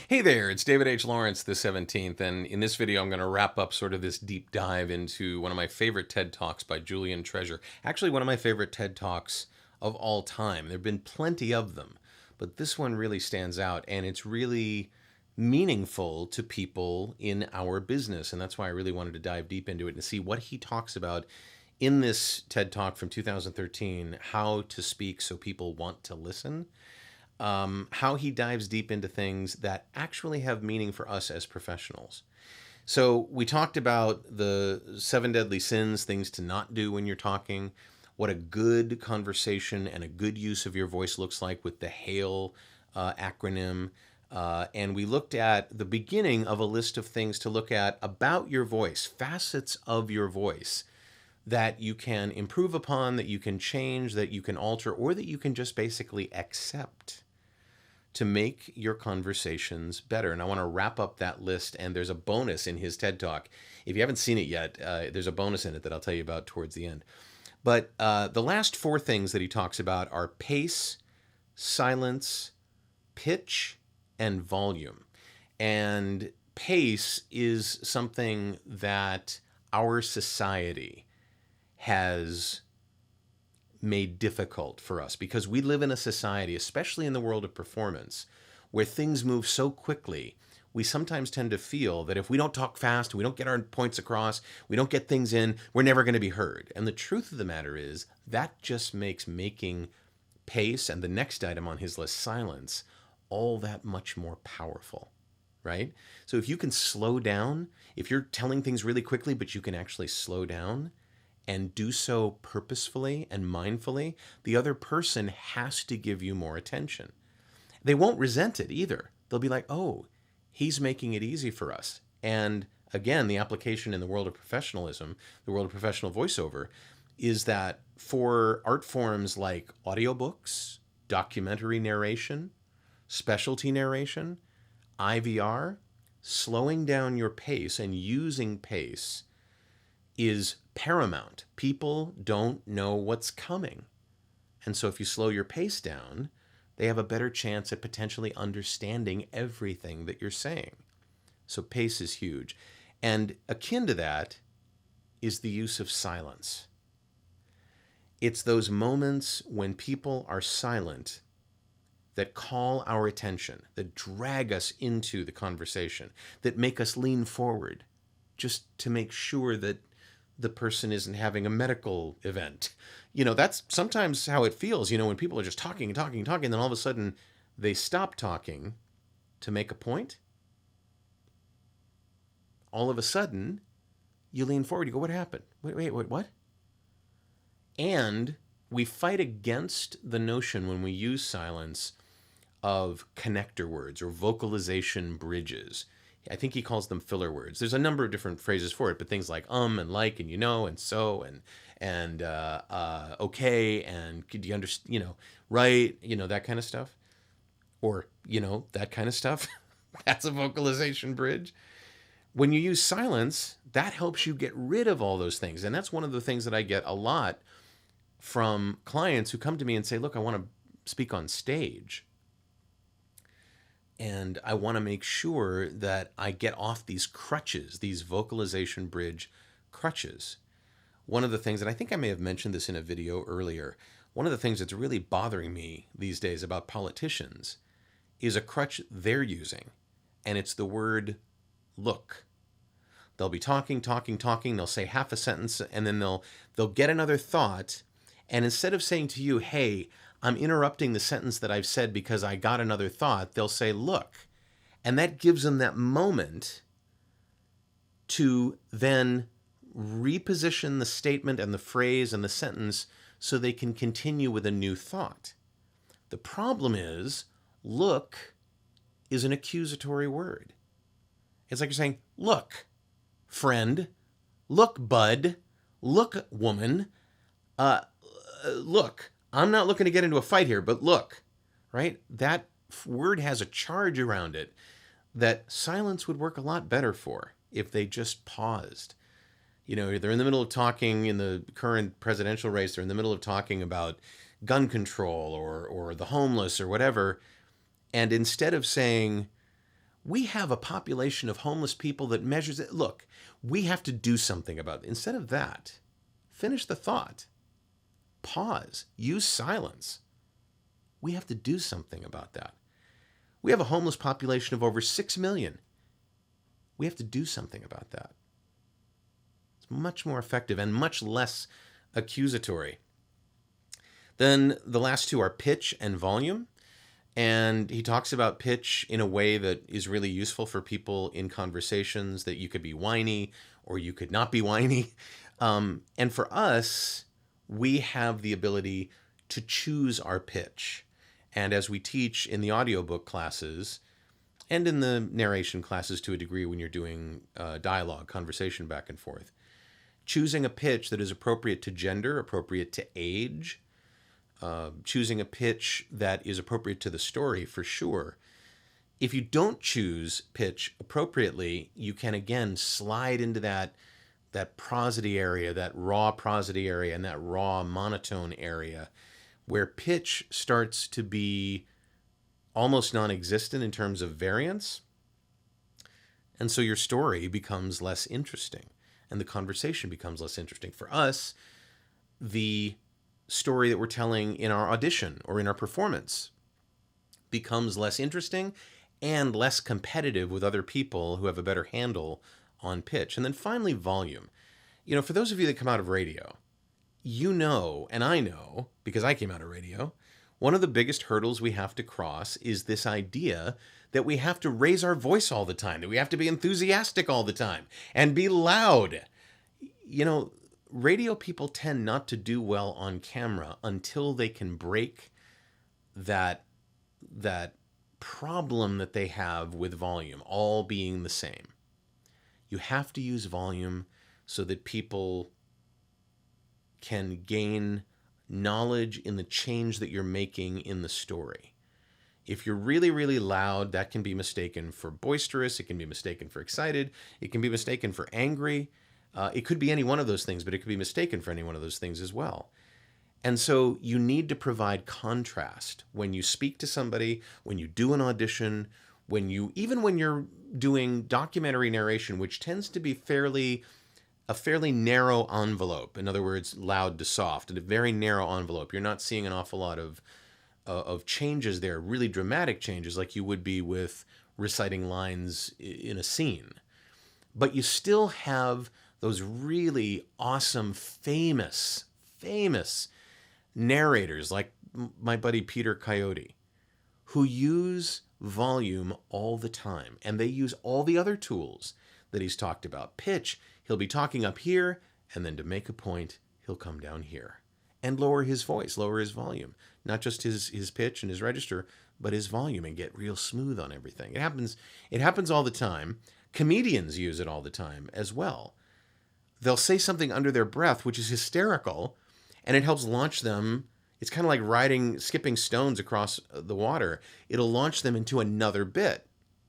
Hey there, it's David H. Lawrence the 17th, and in this video I'm going to wrap up sort of this deep dive into one of my favorite TED Talks by Julian Treasure. Actually, one of my favorite TED Talks of all time. There have been plenty of them, but this one really stands out, and it's really meaningful to people in our business, and that's why I really wanted to dive deep into it and see what he talks about in this TED Talk from 2013, how to speak so people want to listen. How he dives deep into things that actually have meaning for us as professionals. So we talked about the 7 deadly sins, things to not do when you're talking, what a good conversation and a good use of your voice looks like with the HAIL acronym. And we looked at the beginning of a list of things to look at about your voice, facets of your voice that you can improve upon, that you can change, that you can alter, or that you can just basically accept to make your conversations better. And I want to wrap up that list, and there's a bonus in his TED Talk. If you haven't seen it yet, there's a bonus in it that I'll tell you about towards the end. But the last 4 things that he talks about are pace, silence, pitch, and volume. And pace is something that our society has made difficult for us because we live in a society, especially in the world of performance, where things move so quickly. We sometimes tend to feel that if we don't talk fast, we don't get our points across, we don't get things in, we're never going to be heard. And the truth of the matter is that just makes making pace and the next item on his list, silence, all that much more powerful, right? So if you can slow down, if you're telling things really quickly, but you can actually slow down and do so purposefully and mindfully, the other person has to give you more attention. They won't resent it either. They'll be like, oh, he's making it easy for us. And again, the application in the world of professionalism, the world of professional voiceover, is that for art forms like audiobooks, documentary narration, specialty narration, IVR, slowing down your pace and using pace is paramount. People don't know what's coming. And so if you slow your pace down, they have a better chance at potentially understanding everything that you're saying. So pace is huge. And akin to that is the use of silence. It's those moments when people are silent that call our attention, that drag us into the conversation, that make us lean forward just to make sure that the person isn't having a medical event. That's sometimes how it feels, when people are just talking and talking and talking, then all of a sudden they stop talking to make a point. All of a sudden, you lean forward, you go, what happened? Wait, what? And we fight against the notion when we use silence of connector words or vocalization bridges. I think he calls them filler words. There's a number of different phrases for it, but things like and like and and so and okay and do you understand, right, that kind of stuff, or that kind of stuff. That's a vocalization bridge. When you use silence, that helps you get rid of all those things, and that's one of the things that I get a lot from clients who come to me and say, look, I want to speak on stage. And I want to make sure that I get off these crutches, these vocalization bridge crutches. One of the things, and I think I may have mentioned this in a video earlier, one of the things that's really bothering me these days about politicians is a crutch they're using, and it's the word look. They'll be talking, they'll say half a sentence, and then they'll get another thought, and instead of saying to you, hey, I'm interrupting the sentence that I've said because I got another thought, they'll say, look. And that gives them that moment to then reposition the statement and the phrase and the sentence so they can continue with a new thought. The problem is, look is an accusatory word. It's like you're saying, look, friend, look, bud, look, woman, look. I'm not looking to get into a fight here, but look, right? That word has a charge around it that silence would work a lot better for if they just paused. They're in the middle of talking in the current presidential race, they're in the middle of talking about gun control or the homeless or whatever. And instead of saying, We have a population of homeless people that measures it. Look, we have to do something about it. Instead of that, finish the thought. Pause. Use silence. We have to do something about that. We have a homeless population of over 6 million. We have to do something about that. It's much more effective and much less accusatory. Then the last two are pitch and volume. And he talks about pitch in a way that is really useful for people in conversations, that you could be whiny or you could not be whiny. And for us, we have the ability to choose our pitch. And as we teach in the audiobook classes and in the narration classes to a degree when you're doing dialogue, conversation back and forth, choosing a pitch that is appropriate to gender, appropriate to age, choosing a pitch that is appropriate to the story, for sure. If you don't choose pitch appropriately, you can again slide into that prosody area, that raw prosody area, and that raw monotone area, where pitch starts to be almost non-existent in terms of variance. And so your story becomes less interesting, and the conversation becomes less interesting. For us, the story that we're telling in our audition or in our performance becomes less interesting and less competitive with other people who have a better handle on pitch. And then finally, volume. For those of you that come out of radio, you know, and I know, because I came out of radio, one of the biggest hurdles we have to cross is this idea that we have to raise our voice all the time, that we have to be enthusiastic all the time and be loud. Radio people tend not to do well on camera until they can break that problem that they have with volume, all being the same. You have to use volume so that people can gain knowledge in the change that you're making in the story. If you're really, really loud, that can be mistaken for boisterous. It can be mistaken for excited. It can be mistaken for angry. It could be any one of those things, but it could be mistaken for any one of those things as well. And so you need to provide contrast when you speak to somebody, when you do an audition, even when you're doing documentary narration, which tends to be a fairly narrow envelope. In other words, loud to soft, a very narrow envelope. You're not seeing an awful lot of changes there, really dramatic changes like you would be with reciting lines in a scene. But you still have those really awesome, famous narrators like my buddy Peter Coyote, who use volume all the time. And they use all the other tools that he's talked about. Pitch, he'll be talking up here, and then to make a point, he'll come down here and lower his voice, lower his volume. Not just his pitch and his register, but his volume, and get real smooth on everything. It happens all the time. Comedians use it all the time as well. They'll say something under their breath, which is hysterical, and it helps launch them. It's kind of like skipping stones across the water. It'll launch them into another bit,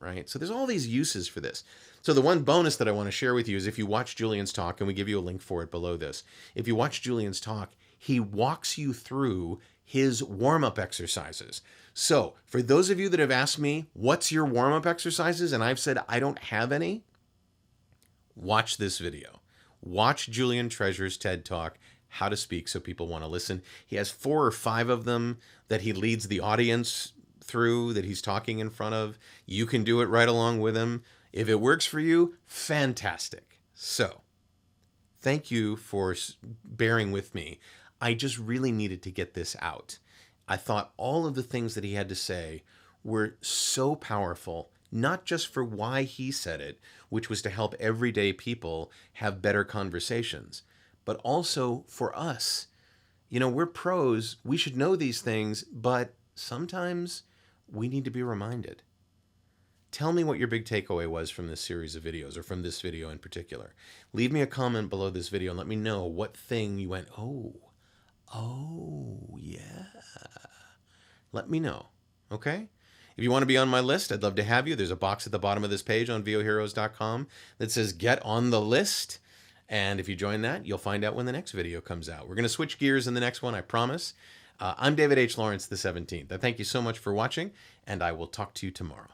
right? So there's all these uses for this. So the one bonus that I want to share with you is if you watch Julian's talk, and we give you a link for it below this. If you watch Julian's talk, he walks you through his warm-up exercises. So for those of you that have asked me, what's your warm-up exercises? And I've said, I don't have any. Watch this video. Watch Julian Treasure's TED Talk, How to Speak So People Want to Listen. He has 4 or 5 of them that he leads the audience through, that he's talking in front of. You can do it right along with him. If it works for you, fantastic. So, thank you for bearing with me. I just really needed to get this out. I thought all of the things that he had to say were so powerful, not just for why he said it, which was to help everyday people have better conversations, but also for us. We're pros. We should know these things, but sometimes we need to be reminded. Tell me what your big takeaway was from this series of videos, or from this video in particular. Leave me a comment below this video and let me know what thing you went, oh, yeah. Let me know, okay? If you want to be on my list, I'd love to have you. There's a box at the bottom of this page on voheroes.com that says get on the list. And if you join that, you'll find out when the next video comes out. We're going to switch gears in the next one, I promise. I'm David H. Lawrence, the 17th. I thank you so much for watching, and I will talk to you tomorrow.